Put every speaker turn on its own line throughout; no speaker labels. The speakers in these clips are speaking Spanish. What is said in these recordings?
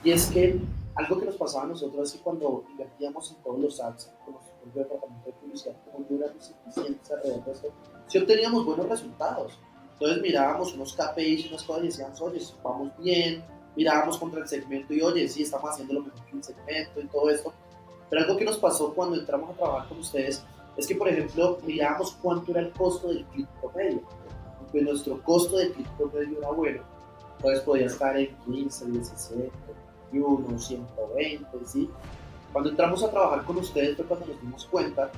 Y es que algo que nos pasaba a nosotros es que cuando invertíamos en todos los ads, con nuestro propio departamento de publicidad, como no éramos eficientes alrededor de esto, sí obteníamos buenos resultados. Entonces mirábamos unos KPIs y unas cosas y decíamos, oye, vamos bien, mirábamos contra el segmento y oye, sí, estamos haciendo lo mejor que el segmento y todo esto. Pero algo que nos pasó cuando entramos a trabajar con ustedes es que, por ejemplo, mirábamos cuánto era el costo del clic promedio. Pues nuestro costo de clic promedio era bueno, entonces podía estar en 15, 17, 21, 120, ¿sí? Cuando entramos a trabajar con ustedes fue cuando nos dimos cuenta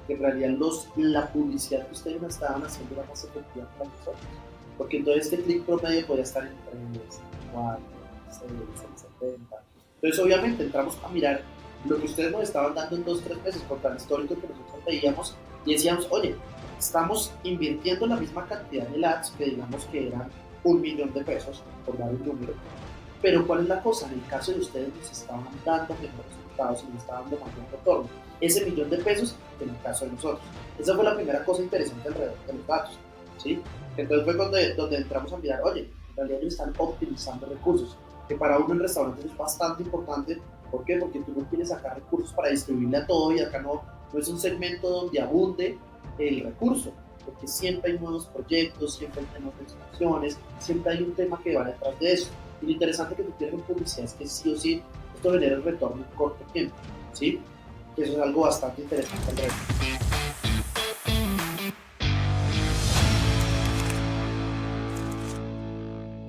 que en realidad la publicidad que ustedes nos estaban haciendo era más efectiva para nosotros. Porque entonces este clic promedio podía estar en 3, 4, 6, 70. Entonces obviamente entramos a mirar lo que ustedes nos estaban dando en 2, 3 meses contra el histórico que nosotros veíamos y decíamos, oye, estamos invirtiendo la misma cantidad de ads que digamos que eran 1 millón de pesos, por dar un número, pero ¿cuál es la cosa? En el caso de ustedes nos estaban dando mejores resultados y nos estaban dando mayor retorno. Ese 1 millón de pesos en el caso de nosotros. Esa fue la primera cosa interesante alrededor de los datos, ¿sí? Entonces fue donde entramos a mirar, oye, en realidad ellos están optimizando recursos, que para uno en restaurantes es bastante importante. ¿Por qué? Porque tú no quieres sacar recursos para distribuirle a todo y acá no es un segmento donde abunde el recurso, porque siempre hay nuevos proyectos, siempre hay temas de expansiones, siempre hay un tema que va detrás de eso. Y lo interesante que tú tienes en publicidad es que sí o sí esto genera el retorno en corto tiempo, ¿sí? Que eso es algo bastante interesante al resto.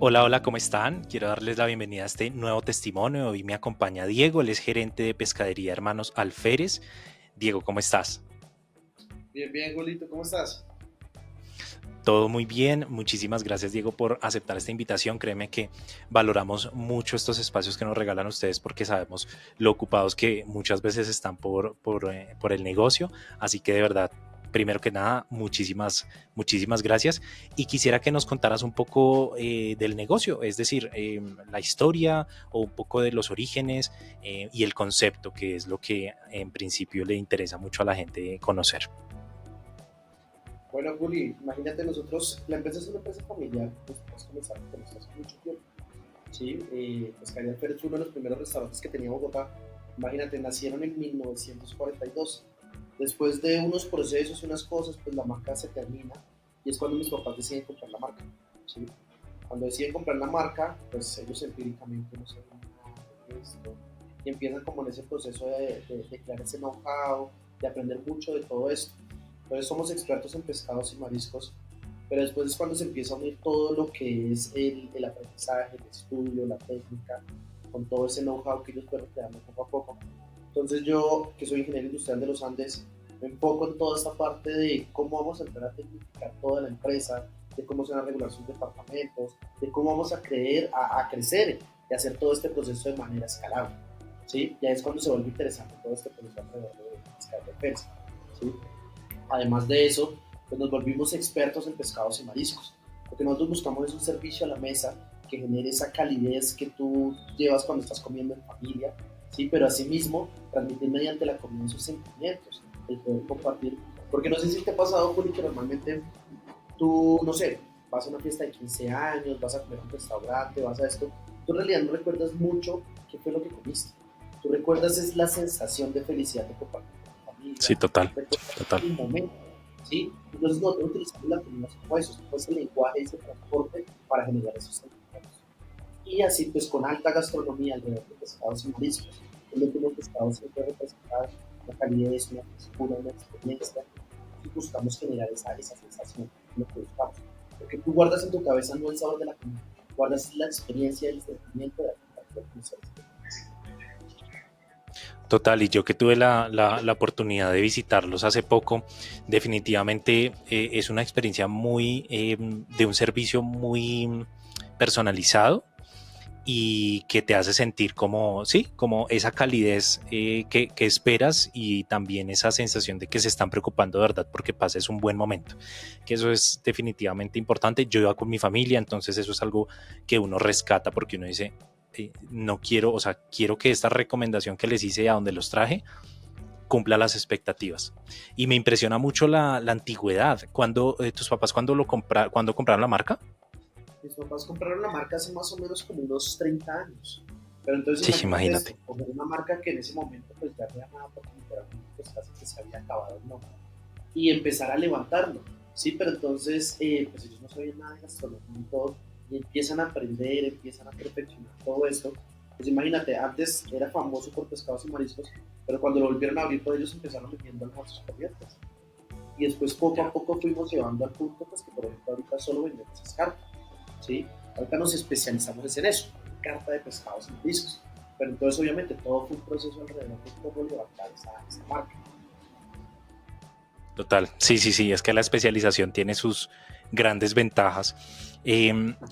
Hola, hola, ¿cómo están? Quiero darles la bienvenida a este nuevo testimonio. Hoy me acompaña Diego, él es gerente de Pescadería Hermanos Alférez. Diego, ¿cómo estás?
Bien, bien, Golito, ¿cómo estás?
Todo muy bien. Muchísimas gracias, Diego, por aceptar esta invitación. Créeme que valoramos mucho estos espacios que nos regalan ustedes porque sabemos lo ocupados que muchas veces están por el negocio. Así que de verdad, primero que nada, muchísimas gracias. Y quisiera que nos contaras un poco del negocio, es decir, la historia o un poco de los orígenes y el concepto, que es lo que en principio le interesa mucho a la gente conocer.
Bueno, Juli, imagínate nosotros, la empresa es una empresa familiar, nosotros comenzamos con esto hace mucho tiempo, ¿sí? Pescaría Alférez fue uno de los primeros restaurantes que tenía Bogotá. Imagínate, nacieron en 1942. Después de unos procesos y unas cosas, pues la marca se termina y es cuando mis papás deciden comprar la marca, ¿sí? Cuando deciden comprar la marca, pues ellos empíricamente no saben nada de esto y empiezan como en ese proceso de crear ese know-how, de aprender mucho de todo esto. Entonces somos expertos en pescados y mariscos, pero después es cuando se empieza a unir todo lo que es el aprendizaje, el estudio, la técnica, con todo ese know-how que ellos fueron creando poco a poco. Entonces yo, que soy ingeniero industrial de los Andes, me enfoco en toda esta parte de cómo vamos a empezar a tecnificar toda la empresa, de cómo se van a regular sus departamentos, de cómo vamos a crecer y hacer todo este proceso de manera escalable, ¿sí? Ya es cuando se vuelve interesante todo este proceso alrededor de pescar de defensa, ¿sí? Además de eso, pues nos volvimos expertos en pescados y mariscos. Lo que nosotros buscamos es un servicio a la mesa que genere esa calidez que tú llevas cuando estás comiendo en familia, ¿sí? Pero asimismo, transmitir mediante la comida esos sentimientos, el poder compartir. Porque no sé si te ha pasado, Juli, que normalmente tú, no sé, vas a una fiesta de 15 años, vas a comer a un restaurante, vas a esto, tú en realidad no recuerdas mucho qué fue lo que comiste. Tú recuerdas es la sensación de felicidad de compartir con tu
Sí,
familia,
total,
recuerdas
total.
el momento, ¿sí? Entonces nosotros utilizamos la comida como eso, pues el lenguaje y ese transporte para generar esos sentimientos. Y así pues con alta gastronomía alrededor de pescados y mariscos, es lo que los pescados siempre representan una calidez, una frescura, una experiencia, y buscamos generar esa sensación, lo que buscamos. Porque tú guardas en tu cabeza no el sabor de la comida, guardas la experiencia y el sentimiento de la comida con los seres queridos.
Total, y yo que tuve la oportunidad de visitarlos hace poco, definitivamente es una experiencia muy de un servicio muy personalizado y que te hace sentir como, sí, como esa calidez que esperas y también esa sensación de que se están preocupando de verdad porque pases un buen momento, que eso es definitivamente importante. Yo iba con mi familia, entonces eso es algo que uno rescata porque uno dice, no quiero, o sea, quiero que esta recomendación que les hice a donde los traje cumpla las expectativas. Y me impresiona mucho la antigüedad. Cuando tus papás, cuando compraron la marca.
Mis papás compraron la marca hace más o menos como unos 30 años. Pero entonces
Sí,
imagínate esto,
imagínate.
poner una marca que en ese momento pues ya había nada porque literalmente pues casi que se había acabado el nombre y empezar a levantarlo, ¿sí? Pero entonces pues ellos no sabían nada de gastronomía y todo y empiezan a aprender, empiezan a perfeccionar todo esto. Pues imagínate, antes era famoso por pescados y mariscos, pero cuando lo volvieron a abrir, pues ellos empezaron metiendo almuerzos corrientes. Y después poco a
Ya.
poco fuimos llevando al punto pues que por ejemplo ahorita solo vendemos esas cartas, ¿sí? Ahorita nos especializamos en eso, en carta de pescados y mariscos. Pero entonces obviamente todo fue un proceso alrededor de cómo levantar esa marca.
Total, sí, sí, sí, es que la especialización tiene sus grandes ventajas.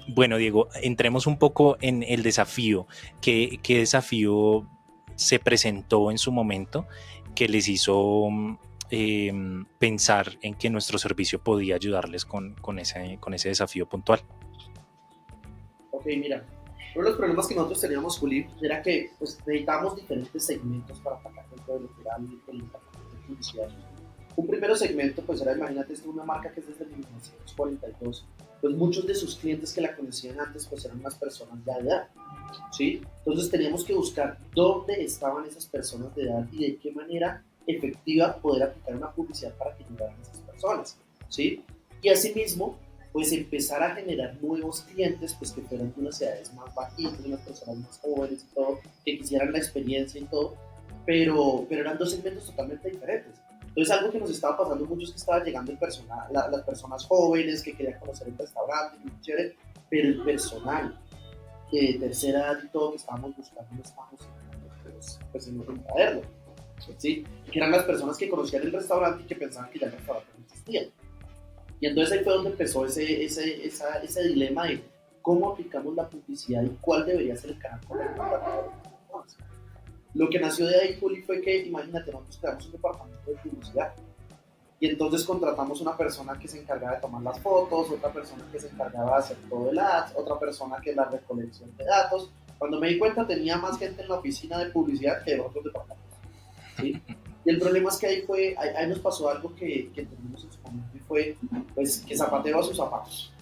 Bueno, Diego, entremos un poco en el desafío. ¿Qué desafío se presentó en su momento que les hizo pensar en que nuestro servicio podía ayudarles con ese desafío puntual?
Ok, mira, uno de los problemas que nosotros teníamos, Juli, era que pues, necesitábamos diferentes segmentos para atacar dentro de lo que era el departamento de publicidad. Un primer segmento, pues era, imagínate, es una marca que es desde 1942, pues muchos de sus clientes que la conocían antes, pues eran unas personas ya de edad, ¿sí? Entonces teníamos que buscar dónde estaban esas personas de edad y de qué manera efectiva poder aplicar una publicidad para que llegaran a esas personas, ¿sí? Y asimismo, pues empezar a generar nuevos clientes, pues que fueran de unas edades más bajitas, de unas personas más jóvenes y todo, que quisieran la experiencia y todo, pero eran dos segmentos totalmente diferentes. Entonces algo que nos estaba pasando mucho es que estaba llegando las personas jóvenes que querían conocer el restaurante, muy chévere, pero el personal de tercera edad y todo que estábamos buscando no estábamos pues, en traerlo, ¿sí? Que eran las personas que conocían el restaurante y que pensaban que ya el restaurante no existía. Y entonces ahí fue donde empezó ese dilema de cómo aplicamos la publicidad y cuál debería ser el canal correcto para todas las personas. Lo que nació de ahí, Juli, fue que, imagínate, nosotros creamos un departamento de publicidad y entonces contratamos una persona que se encargaba de tomar las fotos, otra persona que se encargaba de hacer todo el ads, otra persona que es la recolección de datos. Cuando me di cuenta tenía más gente en la oficina de publicidad que en otros departamentos, ¿sí? Y el problema es que ahí nos pasó algo que tuvimos en su momento y fue pues, que zapatero a sus zapatos,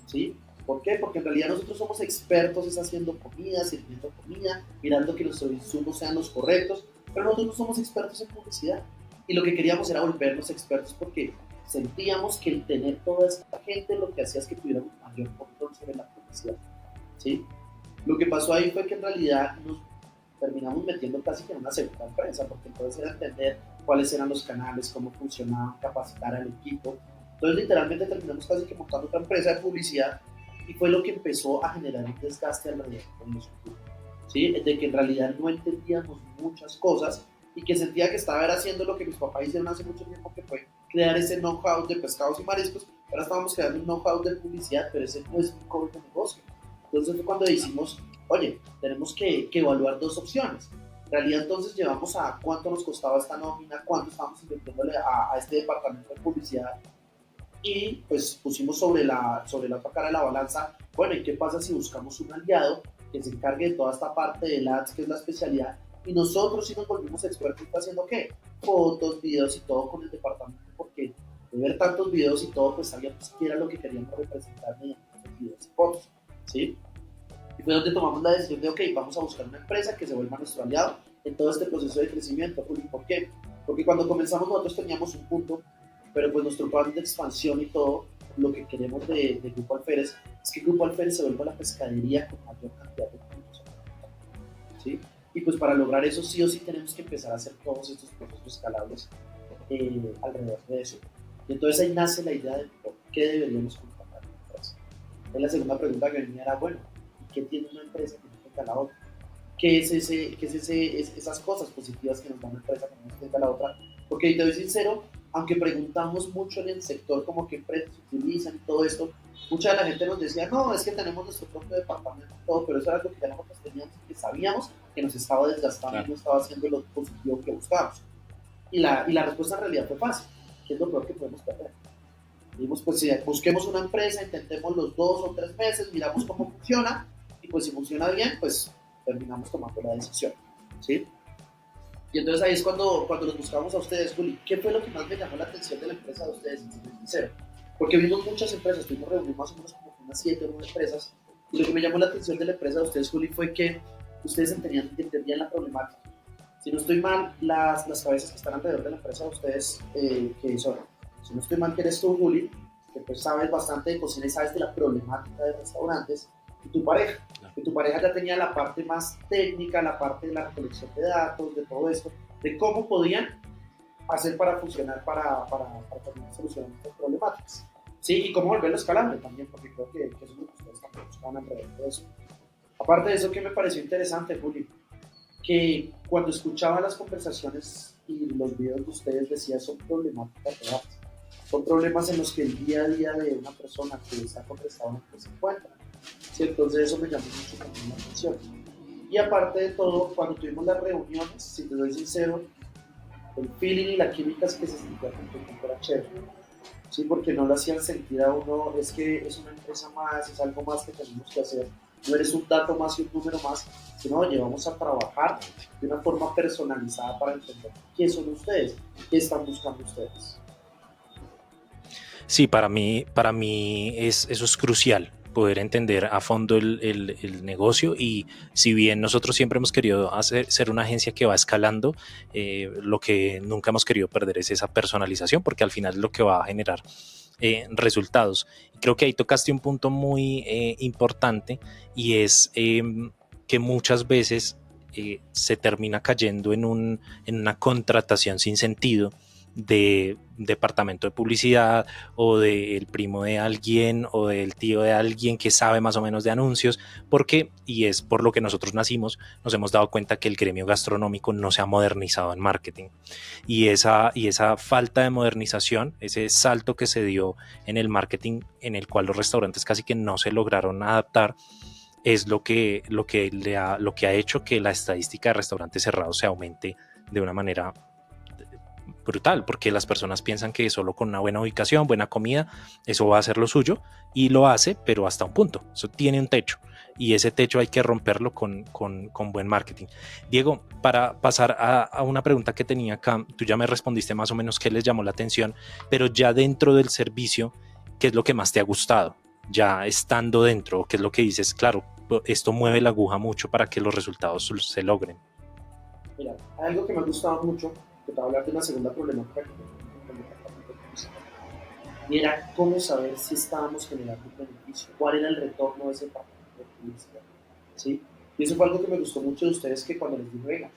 ¿sí? ¿Por qué? Porque en realidad nosotros somos expertos es haciendo comida, sirviendo comida, mirando que los insumos sean los correctos, pero nosotros no somos expertos en publicidad. Y lo que queríamos era volvernos expertos porque sentíamos que el tener toda esta gente lo que hacía es que tuviéramos mayor control sobre la publicidad, ¿sí? Lo que pasó ahí fue que en realidad nos terminamos metiendo casi que en una segunda empresa, porque entonces era entender cuáles eran los canales, cómo funcionaban, capacitar al equipo. Entonces literalmente terminamos casi que montando otra empresa de publicidad y fue lo que empezó a generar un desgaste alrededor de nosotros, ¿sí? De que en realidad no entendíamos muchas cosas y que sentía que estaba haciendo lo que mis papás hicieron hace mucho tiempo, que fue crear ese know-how de pescados y mariscos. Ahora estábamos creando un know-how de publicidad, pero ese no es un core de negocio. Entonces fue cuando decimos, oye, tenemos que evaluar dos opciones. En realidad entonces llevamos a cuánto nos costaba esta nómina, cuánto estábamos invirtiéndole a este departamento de publicidad y pues pusimos sobre la otra cara de la balanza, bueno, ¿y qué pasa si buscamos un aliado que se encargue de toda esta parte del ads, que es la especialidad, y nosotros sí nos volvimos expertos haciendo qué? Fotos, videos y todo con el departamento, porque de ver tantos videos y todo, pues sabíamos qué era lo que queríamos representar mediante esos videos y fotos, ¿sí? Y fue donde tomamos la decisión de, ok, vamos a buscar una empresa que se vuelva nuestro aliado en todo este proceso de crecimiento. ¿Por qué? Porque cuando comenzamos nosotros teníamos un punto, pero pues nuestro plan de expansión y todo, lo que queremos de Grupo Alférez es que Grupo Alférez se vuelva la pescadería con mayor cantidad de puntos, ¿sí? Y pues para lograr eso sí o sí tenemos que empezar a hacer todos estos procesos escalables alrededor de eso. Y entonces ahí nace la idea de por qué deberíamos contratar una empresa. Es la segunda pregunta que venía era, bueno, ¿qué tiene una empresa que no tenga la otra? Esas cosas positivas que nos da una empresa que no tenga la otra? Porque te doy sincero, aunque preguntamos mucho en el sector como qué empresas utilizan y todo esto, mucha de la gente nos decía, no, es que tenemos nuestro propio departamento y todo, pero eso era algo que ya nosotros teníamos y que sabíamos que nos estaba desgastando y
Claro.
no estaba haciendo lo positivo que buscábamos. Y la respuesta en realidad fue fácil, que es lo peor que podemos perder. Dijimos, pues si busquemos una empresa, intentemos los 2 o 3 meses, miramos cómo funciona, y pues si funciona bien, pues terminamos tomando la decisión, ¿sí? Y entonces ahí es cuando los buscamos a ustedes, Juli. ¿Qué fue lo que más me llamó la atención de la empresa de ustedes, si soy sincero? Porque vimos muchas empresas, tuvimos reunidos más o menos como unas 7 o 9 empresas, y lo que me llamó la atención de la empresa de ustedes, Juli, fue que ustedes entendían la problemática. Si no estoy mal, las cabezas que están alrededor de la empresa de ustedes, que son, si no estoy mal, que eres tú, Juli, que pues sabes bastante de cocina y sabes de la problemática de restaurantes, y tu pareja, que tu pareja ya tenía la parte más técnica, la parte de la recolección de datos, de todo esto, de cómo podían hacer para funcionar, para terminar solucionando estas problemáticas. Sí, y cómo volverlo escalable también, porque creo que eso es lo que ustedes también buscaban alrededor de eso. Aparte de eso, que me pareció interesante, Juli, que cuando escuchaba las conversaciones y los videos de ustedes decía son problemáticas reales, son problemas en los que el día a día de una persona que está con restaurante se encuentra. ¿Sí? Entonces eso me llamó mucho también la atención. Y aparte de todo, cuando tuvimos las reuniones, si te doy sincero, el feeling y la química es que se sentía con era chévere. Sí, porque no lo hacían sentir a uno, es que es una empresa más, es algo más que tenemos que hacer. No eres un dato más y un número más, sino oye, vamos a trabajar de una forma personalizada para entender qué son ustedes, qué están buscando ustedes.
Sí, para mí eso es crucial, poder entender a fondo el negocio. Y si bien nosotros siempre hemos querido ser una agencia que va escalando, lo que nunca hemos querido perder es esa personalización, porque al final es lo que va a generar resultados. Y creo que ahí tocaste un punto muy importante, y es que muchas veces se termina cayendo en una contratación sin sentido de departamento de publicidad, o del primo de alguien o del tío de alguien que sabe más o menos de anuncios, porque, y es por lo que nosotros nacimos, nos hemos dado cuenta que el gremio gastronómico no se ha modernizado en marketing, y esa falta de modernización, ese salto que se dio en el marketing, en el cual los restaurantes casi que no se lograron adaptar, es lo que ha hecho que la estadística de restaurantes cerrados se aumente de una manera brutal, porque las personas piensan que solo con una buena ubicación, buena comida, eso va a ser lo suyo, y lo hace, pero hasta un punto. Eso tiene un techo, y ese techo hay que romperlo con buen marketing. Diego, para pasar a una pregunta que tenía acá, tú ya me respondiste más o menos qué les llamó la atención, pero ya dentro del servicio, ¿qué es lo que más te ha gustado? Ya estando dentro, ¿qué es lo que dices? Claro, esto mueve la aguja mucho para que los resultados se logren.
Mira, hay algo que me ha gustado mucho, que te voy a hablar de una segunda problemática que tenemos con el departamento de publicidad, y era cómo saber si estábamos generando un beneficio, cuál era el retorno de ese departamento de publicidad. ¿Sí? Y eso fue algo que me gustó mucho de ustedes, que cuando les dije, venga,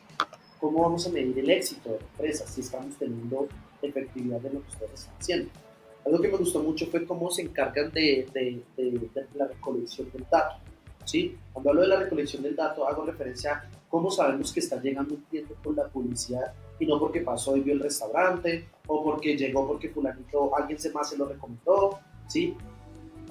¿cómo vamos a medir el éxito de la empresa si estamos teniendo efectividad de lo que ustedes están haciendo? Algo que me gustó mucho fue cómo se encargan de la recolección del dato. ¿Sí? Cuando hablo de la recolección del dato, hago referencia a cómo sabemos que está llegando un cliente por la publicidad y no porque pasó y vio el restaurante, o porque llegó porque fulanito, alguien más se lo recomendó. ¿Sí?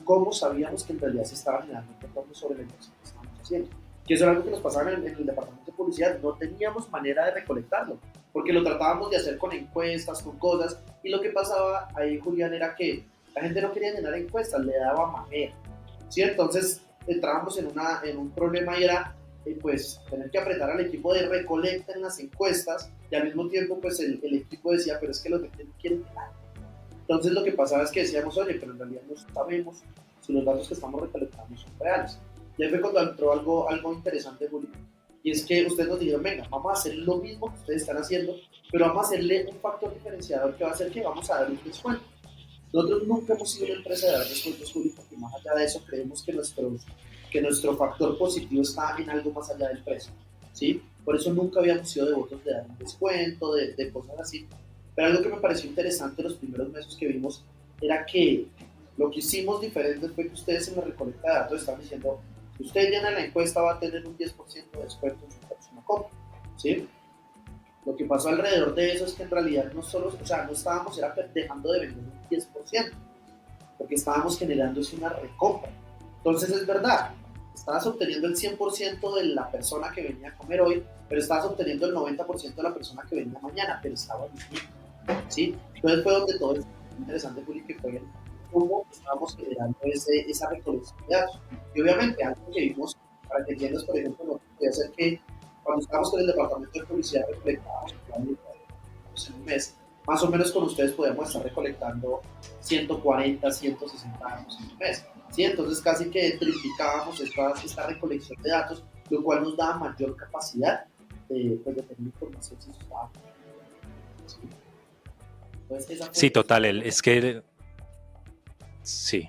¿Cómo sabíamos que en realidad se estaba generando un retorno sobre la inversión que estábamos haciendo? Que eso era algo que nos pasaba en el departamento de publicidad, no teníamos manera de recolectarlo, porque lo tratábamos de hacer con encuestas, con cosas, y lo que pasaba ahí, Julián, era que la gente no quería llenar encuestas, le daba mamera, ¿sí? Entonces entrábamos en un problema, y era pues tener que apretar al equipo de recolecta en las encuestas, y al mismo tiempo pues el equipo decía, pero es que los de no quieren llenar. Entonces lo que pasaba es que decíamos, oye, pero en realidad no sabemos si los datos que estamos recolectando son reales. Y ahí fue cuando entró algo interesante, Juli, y es que ustedes nos dijeron, venga, vamos a hacer lo mismo que ustedes están haciendo, pero vamos a hacerle un factor diferenciador que va a hacer que vamos a dar un descuento. Nosotros nunca hemos sido una empresa de dar descuentos, Juli, porque más allá de eso creemos que nuestro factor positivo está en algo más allá del precio. ¿Sí? Por eso nunca habíamos sido devotos de dar un descuento, de cosas así. Pero algo que me pareció interesante los primeros meses que vimos era que lo que hicimos diferente fue que ustedes en la recolecta de datos estaban diciendo, si usted llena la encuesta va a tener un 10% de descuento en su próxima compra. ¿Sí? Lo que pasó alrededor de eso es que en realidad no solo, o sea, no estábamos era dejando de vender un 10%, porque estábamos generando una recompra. Entonces es verdad, estabas obteniendo el 100% de la persona que venía a comer hoy, pero estabas obteniendo el 90% de la persona que venía mañana, pero estaba distinto. ¿Sí? Entonces fue donde todo es interesante, Juli, que fue cómo estábamos generando esa recolección de datos. Y obviamente algo que vimos, para que entiendas, por ejemplo, lo que puede ser que cuando estábamos con el departamento de publicidad recolectábamos en un mes, más o menos con ustedes podemos estar recolectando 140, 160 años en un mes. ¿Sí? Entonces casi que triplicábamos esta recolección de datos, lo cual nos da mayor capacidad pues, de tener información si eso estaba. ¿Sí? Entonces,
Sí, total, es que sí.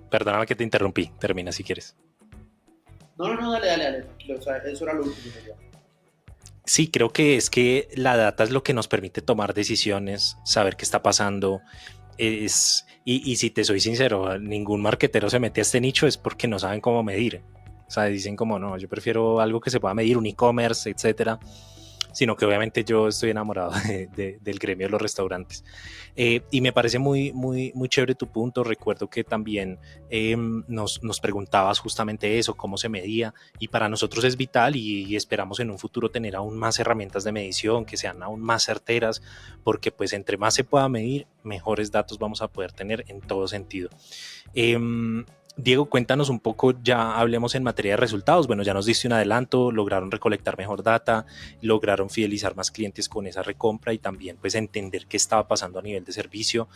Perdóname que te interrumpí. Termina si quieres.
No, dale, tranquilo, o sea, eso era lo último. ¿No?
Sí, creo que es que la data es lo que nos permite tomar decisiones, saber qué está pasando. Y si te soy sincero, ningún marketero se mete a este nicho es porque no saben cómo medir. O sea, dicen como no, yo prefiero algo que se pueda medir, un e-commerce, etcétera. Sino que obviamente yo estoy enamorado del gremio de los restaurantes. Y me parece muy chévere tu punto. Recuerdo que también nos preguntabas justamente eso, cómo se medía, y para nosotros es vital y esperamos en un futuro tener aún más herramientas de medición que sean aún más certeras, porque pues entre más se pueda medir, mejores datos vamos a poder tener en todo sentido. Diego, cuéntanos un poco, ya hablemos en materia de resultados. Bueno, ya nos diste un adelanto, lograron recolectar mejor data, lograron fidelizar más clientes con esa recompra y también pues entender qué estaba pasando a nivel de servicio.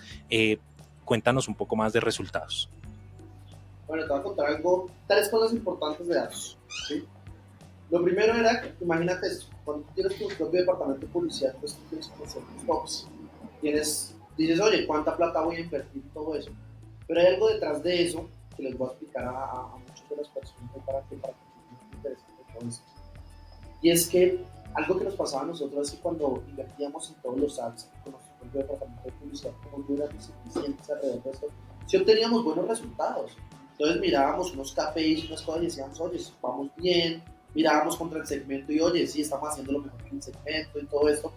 Cuéntanos un poco más de resultados.
Bueno, te voy a contar algo, tres cosas importantes de datos. ¿Sí? Lo primero era, imagínate esto, cuando tú tienes tu propio departamento de publicidad, pues tú tienes que hacer tus tops. Dices, oye, ¿cuánta plata voy a invertir en todo eso? Pero hay algo detrás de eso que les voy a explicar a muchas de las personas para que les interese todo eso. Y es que algo que nos pasaba a nosotros es que cuando invertíamos en todos los ads con nuestro propio departamento de publicidad, como duramos eficientes alrededor de esto, sí obteníamos buenos resultados. Entonces mirábamos unos KPIs, unas cosas y decíamos, oye, vamos bien, mirábamos contra el segmento y oye, sí, estamos haciendo lo mejor que el segmento y todo esto.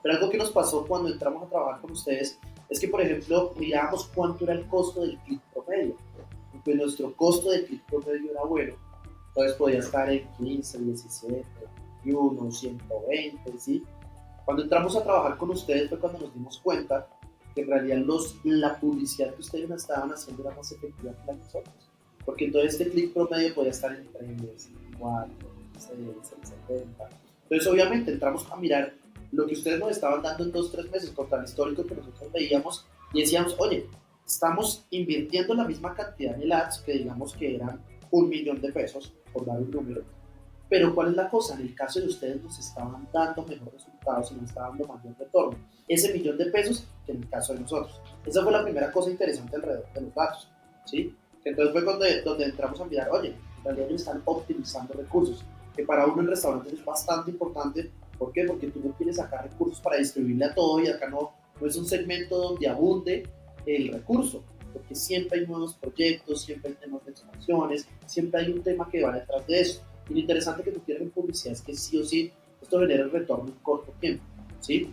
Pero algo que nos pasó cuando entramos a trabajar con ustedes es que, por ejemplo, mirábamos cuánto era el costo del clic promedio. Pues nuestro costo de clic promedio era bueno, entonces podía estar en 15, 17, 21, 120, ¿sí? Cuando entramos a trabajar con ustedes fue cuando nos dimos cuenta que en realidad la publicidad que ustedes estaban haciendo era más efectiva que la de nosotros. Porque entonces este clic promedio podía estar en 3, 4, 6, 70. Entonces obviamente entramos a mirar lo que ustedes nos estaban dando en 2, 3 meses contra el histórico que nosotros veíamos y decíamos, oye, estamos invirtiendo la misma cantidad en el ads que digamos que eran 1.000.000 de pesos, por dar un número, pero ¿cuál es la cosa? En el caso de ustedes nos estaban dando mejores resultados y nos estaban dando mayor retorno. Ese 1.000.000 de pesos que en el caso de nosotros. Esa fue la primera cosa interesante alrededor de los datos. ¿Sí? Entonces fue donde entramos a mirar, oye, en realidad ellos están optimizando recursos, que para uno en restaurantes es bastante importante. ¿Por qué? Porque tú no quieres sacar recursos para distribuirle a todo y acá no es un segmento donde abunde el recurso, porque siempre hay nuevos proyectos, siempre hay temas de expansiones, siempre hay un tema que va detrás de eso. Y lo interesante que tú tienes en publicidad es que sí o sí esto genera el retorno en corto tiempo, ¿sí?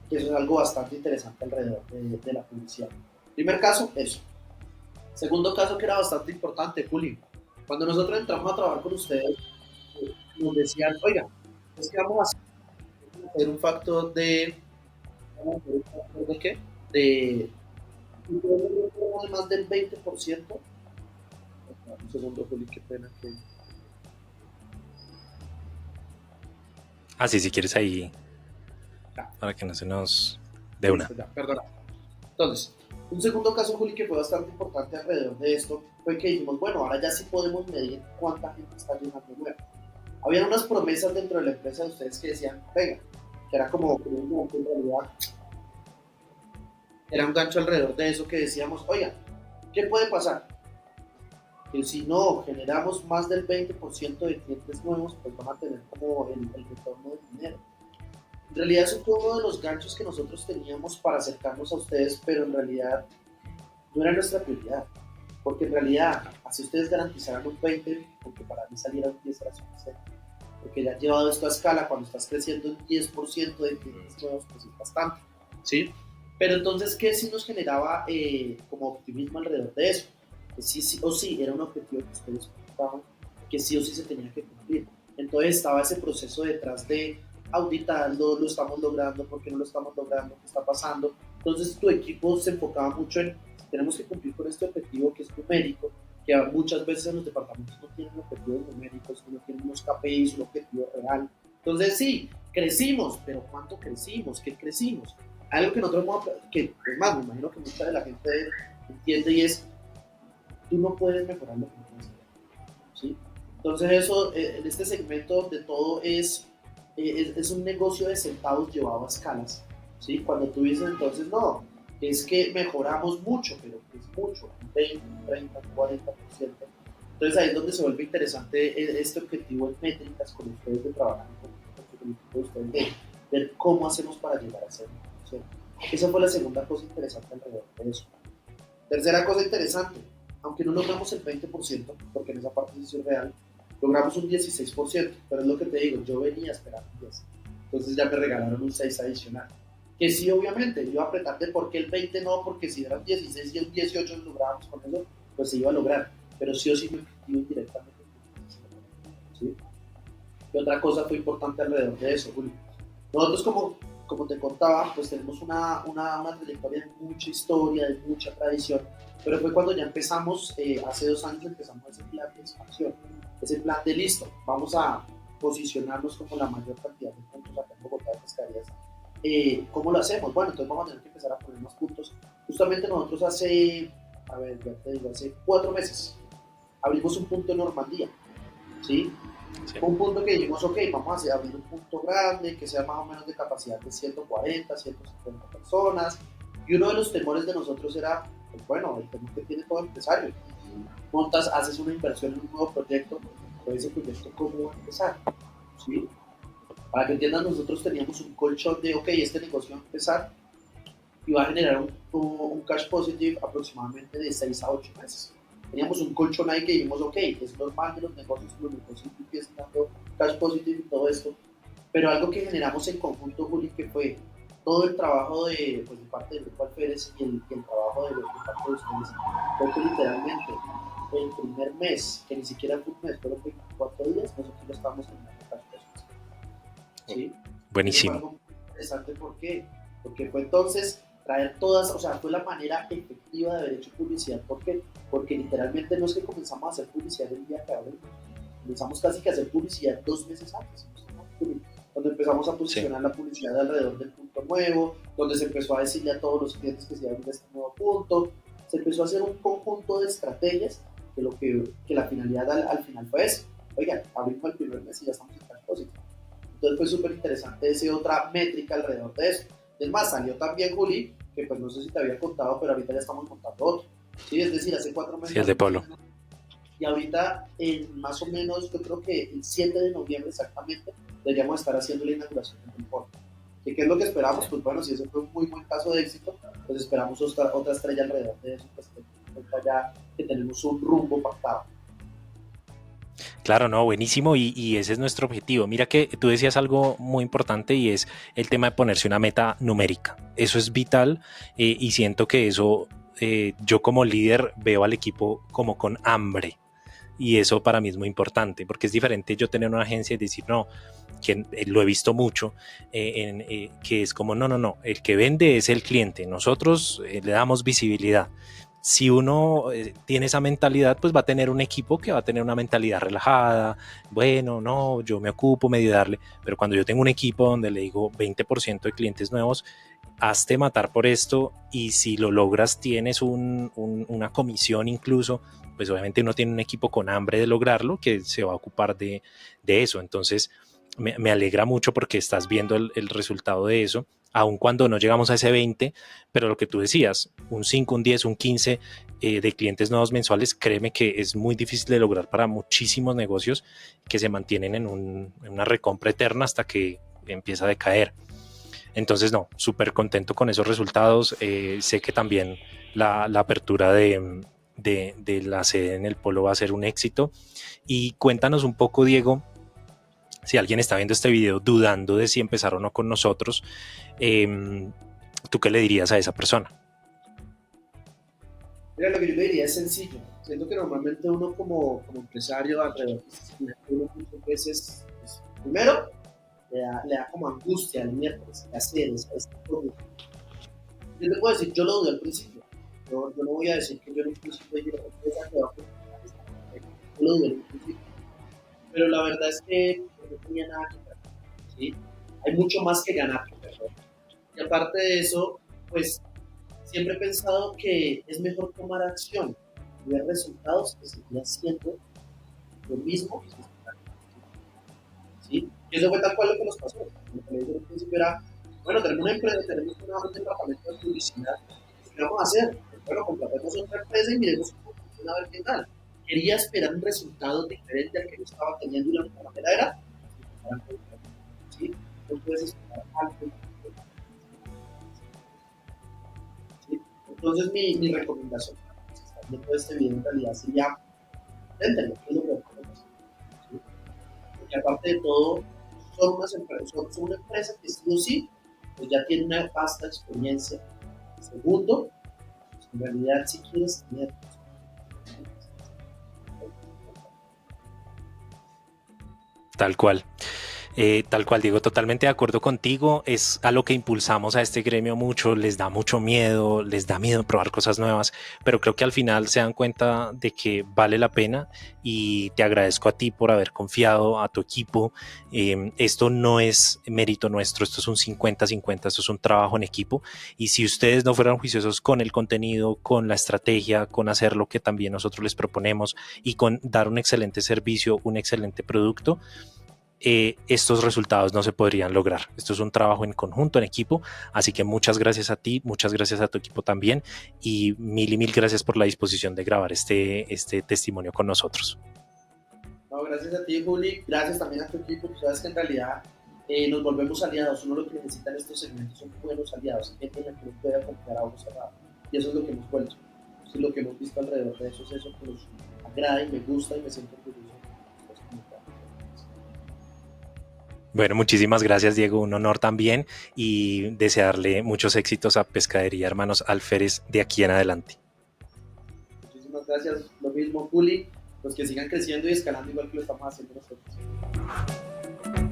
Que eso es algo bastante interesante alrededor de la publicidad. Primer caso, eso. Segundo caso que era bastante importante, Juli. Cuando nosotros entramos a trabajar con ustedes, nos decían, oiga, es que vamos a hacer un factor ¿de qué? De más del 20%. Un segundo, Juli, qué pena que...
Así, si quieres ahí,
Ya,
para que no se nos dé una.
listo, ya, perdona. Entonces, un segundo caso, Juli, que fue bastante importante alrededor de esto, fue que dijimos, bueno, ahora ya sí podemos medir cuánta gente está llegando nueva. Habían unas promesas dentro de la empresa de ustedes que decían, venga, que era como en realidad, era un gancho alrededor de eso que decíamos, oiga, ¿qué puede pasar? Que si no generamos más del 20% de clientes nuevos, pues van a tener como el retorno del dinero. En realidad eso fue uno de los ganchos que nosotros teníamos para acercarnos a ustedes, pero en realidad no era nuestra prioridad. Porque en realidad, así ustedes garantizaran un 20, porque para mí saliera un 10 era suficiente. Porque ya llevado esto a escala, cuando estás creciendo un 10% de clientes nuevos, pues es bastante. ¿Sí? Pero entonces, ¿qué sí nos generaba como optimismo alrededor de eso? Que sí o sí era un objetivo que ustedes buscaban, que sí o sí se tenía que cumplir. Entonces estaba ese proceso detrás de auditarlo, lo estamos logrando, ¿por qué no lo estamos logrando? ¿Qué está pasando? Entonces tu equipo se enfocaba mucho en, tenemos que cumplir con este objetivo que es numérico, que muchas veces en los departamentos no tienen objetivos numéricos, no tienen unos KPIs, un objetivo real. Entonces sí, crecimos, pero ¿cuánto crecimos? ¿Qué crecimos? Algo que nosotros, que es más, me imagino que mucha de la gente entiende y es, tú no puedes mejorar lo que no puedes hacer, ¿sí? Entonces eso, en este segmento donde todo es un negocio de centavos llevado a escalas, ¿sí? Cuando tú dices entonces, no, es que mejoramos mucho, pero es mucho, un 20, un 30, un 40%. Entonces ahí es donde se vuelve interesante este objetivo en métricas con ustedes de trabajar con ustedes de ver cómo hacemos para llegar a ser. ¿Sí? Esa fue la segunda cosa interesante alrededor de eso. Tercera cosa interesante, aunque no logramos el 20%, porque en esa parte sí es real, logramos un 16%, pero es lo que te digo, yo venía esperando un 10. Entonces ya me regalaron un 6 adicional. Que sí, obviamente, iba a apretar de por qué el 20 no, porque si era un 16 y un 18 lográbamos con eso, pues se iba a lograr. Pero sí o sí me objetivo indirectamente. ¿Sí? Y otra cosa fue importante alrededor de eso, Julio. Nosotros, como te contaba, pues tenemos una trayectoria de mucha historia, de mucha tradición, pero fue cuando ya empezamos, hace 2 años empezamos ese plan de expansión, ese plan de listo, vamos a posicionarnos como la mayor cantidad de puntos acá en Bogotá de pescarías. ¿Cómo lo hacemos? Bueno, entonces vamos a tener que empezar a poner más puntos. Justamente nosotros a ver, ya te digo, hace 4 meses abrimos un punto en Normandía, ¿sí?
Sí.
Un punto que dijimos, ok, vamos a abrir un punto grande, que sea más o menos de capacidad de 140, 150 personas. Y uno de los temores de nosotros era, pues bueno, el temor que tiene todo empresario. Montas, haces una inversión en un nuevo proyecto, pero ese proyecto, ¿cómo va a empezar? ¿Sí? Para que entiendan, nosotros teníamos un colchón de, ok, este negocio va a empezar y va a generar un cash positive aproximadamente de 6 a 8 meses. Teníamos un colchón ahí que dijimos, ok, es normal de los negocios empiezan dando cash positive y todo esto, pero algo que generamos en conjunto, Juli, que fue todo el trabajo pues, de parte del Grupo Alférez y el trabajo de parte de ustedes, fue que literalmente el primer mes, que ni siquiera fue un mes, fueron 24 días, nosotros ya estábamos generando cash positive. ¿Sí? Y eso fue
Buenísimo.
algo muy interesante, ¿por qué? Porque fue entonces traer todas, o sea, fue la manera efectiva de haber hecho publicidad. ¿Por qué? Porque literalmente no es que comenzamos a hacer publicidad el día que abrimos, comenzamos casi que a hacer publicidad 2 meses antes, cuando empezamos a
Sí.
posicionar la publicidad alrededor del punto nuevo, donde se empezó a decirle a todos los clientes que se iban a este nuevo punto, se empezó a hacer un conjunto de estrategias que la finalidad al final fue eso. Oigan, abrimos el primer mes y ya estamos en propósito. Entonces fue súper interesante ese otra métrica alrededor de eso. Es más, salió también Juli, que pues no sé si te había contado, pero ahorita ya estamos montando otro. ¿Sí? Es decir, hace 4 meses
Sí, el de
abrimos
polo.
uno y ahorita en más o menos, yo creo que el 7 de noviembre exactamente, deberíamos estar haciendo la inauguración del polo. ¿Y qué es lo que esperamos? Pues bueno, si ese fue un muy buen caso de éxito, pues esperamos otra estrella alrededor de eso, pues ya que tenemos un rumbo pactado.
Claro, no, buenísimo y ese es nuestro objetivo. Mira que tú decías algo muy importante y es el tema de ponerse una meta numérica. Eso es vital y siento que eso yo como líder veo al equipo como con hambre y eso para mí es muy importante porque es diferente yo tener una agencia y decir no, que lo he visto mucho, que es como no, el que vende es el cliente, nosotros le damos visibilidad. Si uno tiene esa mentalidad, pues va a tener un equipo que va a tener una mentalidad relajada, bueno, no, yo me ocupo, medio darle, pero cuando yo tengo un equipo donde le digo 20% de clientes nuevos, hazte matar por esto y si lo logras tienes una comisión incluso, pues obviamente uno tiene un equipo con hambre de lograrlo que se va a ocupar de eso. Entonces me alegra mucho porque estás viendo el resultado de eso, aun cuando no llegamos a ese 20, pero lo que tú decías, un 5, un 10, un 15 de clientes nuevos mensuales, créeme que es muy difícil de lograr para muchísimos negocios que se mantienen en una recompra eterna hasta que empieza a decaer. Entonces, no, súper contento con esos resultados. Sé que también la apertura de la sede en el Polo va a ser un éxito. Y cuéntanos un poco, Diego, si alguien está viendo este video dudando de si empezar o no con nosotros, ¿tú qué le dirías a esa persona?
Mira, lo que yo le diría es sencillo. Siento que normalmente uno como empresario alrededor de uno muchas veces, pues, primero, le da como angustia al miércoles, qué hacer, esta cosa. Yo te puedo decir, yo lo dudé al principio. Yo no voy a decir que yo en un principio dije, empresa que va a funcionar esta manera. Yo lo dudé en un principio. Pero la verdad es que no tenía nada que perder. ¿Sí? Hay mucho más que ganar que perder. Y aparte de eso, pues siempre he pensado que es mejor tomar acción y ver resultados que seguir haciendo lo mismo, ¿sí? Y eso fue tal cual lo que nos pasó. Lo que le dije al principio era, bueno, tenemos una empresa, tenemos un departamento de publicidad, ¿qué vamos a hacer? Bueno, contratemos otra empresa y miremos cómo funciona, a ver qué tal. Quería esperar un resultado diferente al que yo estaba teniendo y la única manera era, ¿sí? No puedes esperar algo, ¿sí? Entonces mi recomendación para los que están viendo este video en realidad sería, inténtenlo, ¿qué es lo que podemos hacer? ¿Sí? Porque aparte de todo, son una empresa que sí o sí, pues ya tiene una vasta experiencia. Segundo, pues en realidad si quieres tener
Tal cual. Tal cual, Diego, totalmente de acuerdo contigo. Es a lo que impulsamos a este gremio mucho, les da mucho miedo, les da miedo probar cosas nuevas, pero creo que al final se dan cuenta de que vale la pena y te agradezco a ti por haber confiado a tu equipo. Esto no es mérito nuestro, esto es un 50-50, esto es un trabajo en equipo y si ustedes no fueran juiciosos con el contenido, con la estrategia, con hacer lo que también nosotros les proponemos y con dar un excelente servicio, un excelente producto, estos resultados no se podrían lograr. Esto es un trabajo en conjunto, en equipo, así que muchas gracias a ti, muchas gracias a tu equipo también y mil gracias por la disposición de grabar este testimonio con nosotros.
no, gracias a ti, Juli, gracias también a tu equipo, tú sabes que en realidad nos volvemos aliados, uno lo que necesita en estos segmentos son buenos aliados, gente en la que uno pueda confiar a ojos cerrados, y eso es lo que hemos vuelto, eso es lo que hemos visto alrededor de eso, es eso que nos agrada y me gusta y me siento orgulloso.
Bueno, muchísimas gracias, Diego, un honor también y desearle muchos éxitos a Pescadería Hermanos Alférez de aquí en adelante.
Muchísimas gracias, lo mismo, Juli, los que sigan creciendo y escalando igual que lo estamos haciendo nosotros.